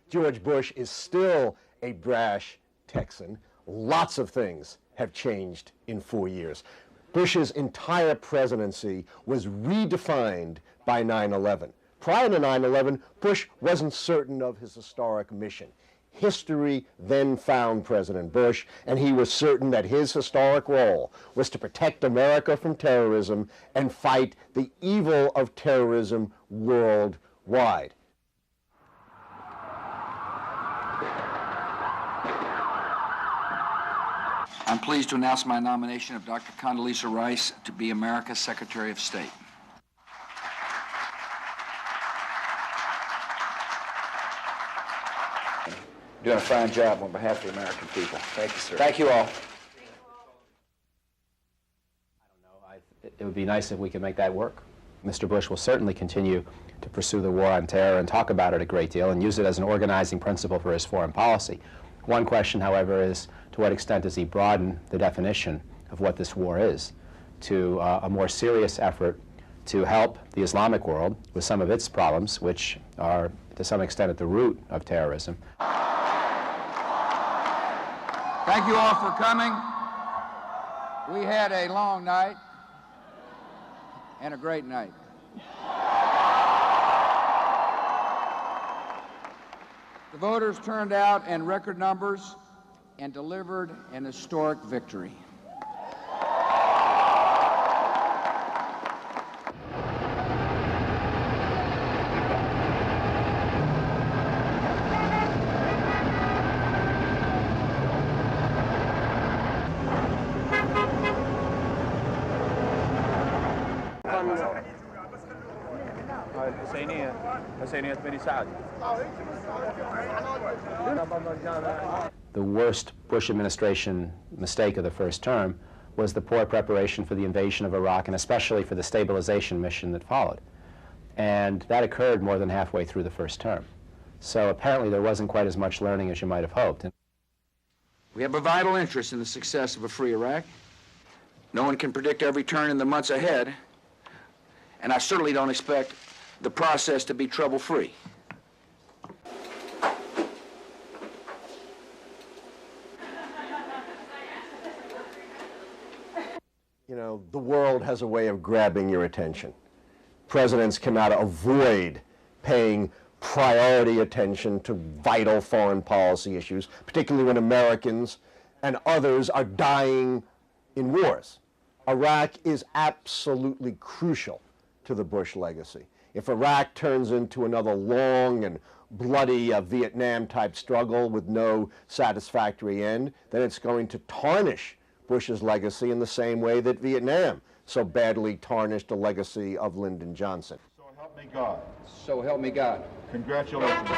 George Bush is still a brash Texan. Lots of things have changed in 4 years. Bush's entire presidency was redefined by 9/11. Prior to 9/11, Bush wasn't certain of his historic mission. History then found President Bush, and he was certain that his historic role was to protect America from terrorism and fight the evil of terrorism worldwide. I'm pleased to announce my nomination of Dr. Condoleezza Rice to be America's Secretary of State. Doing a fine job on behalf of the American people. Thank you, sir. Thank you all. It would be nice if we could make that work. Mr. Bush will certainly continue to pursue the war on terror and talk about it a great deal and use it as an organizing principle for his foreign policy. One question, however, is to what extent does he broaden the definition of what this war is to a more serious effort to help the Islamic world with some of its problems, which are to some extent at the root of terrorism. Thank you all for coming. We had a long night and a great night. The voters turned out in record numbers and delivered an historic victory. The worst Bush administration mistake of the first term was the poor preparation for the invasion of Iraq, and especially for the stabilization mission that followed. And that occurred more than halfway through the first term. So apparently there wasn't quite as much learning as you might have hoped. We have a vital interest in the success of a free Iraq. No one can predict every turn in the months ahead, and I certainly don't expect the process to be trouble-free. You know, the world has a way of grabbing your attention. Presidents cannot avoid paying priority attention to vital foreign policy issues, particularly when Americans and others are dying in wars. Iraq is absolutely crucial to the Bush legacy. If Iraq turns into another long and bloody Vietnam-type struggle with no satisfactory end, then it's going to tarnish Bush's legacy in the same way that Vietnam so badly tarnished the legacy of Lyndon Johnson. So help me God. So help me God. Congratulations.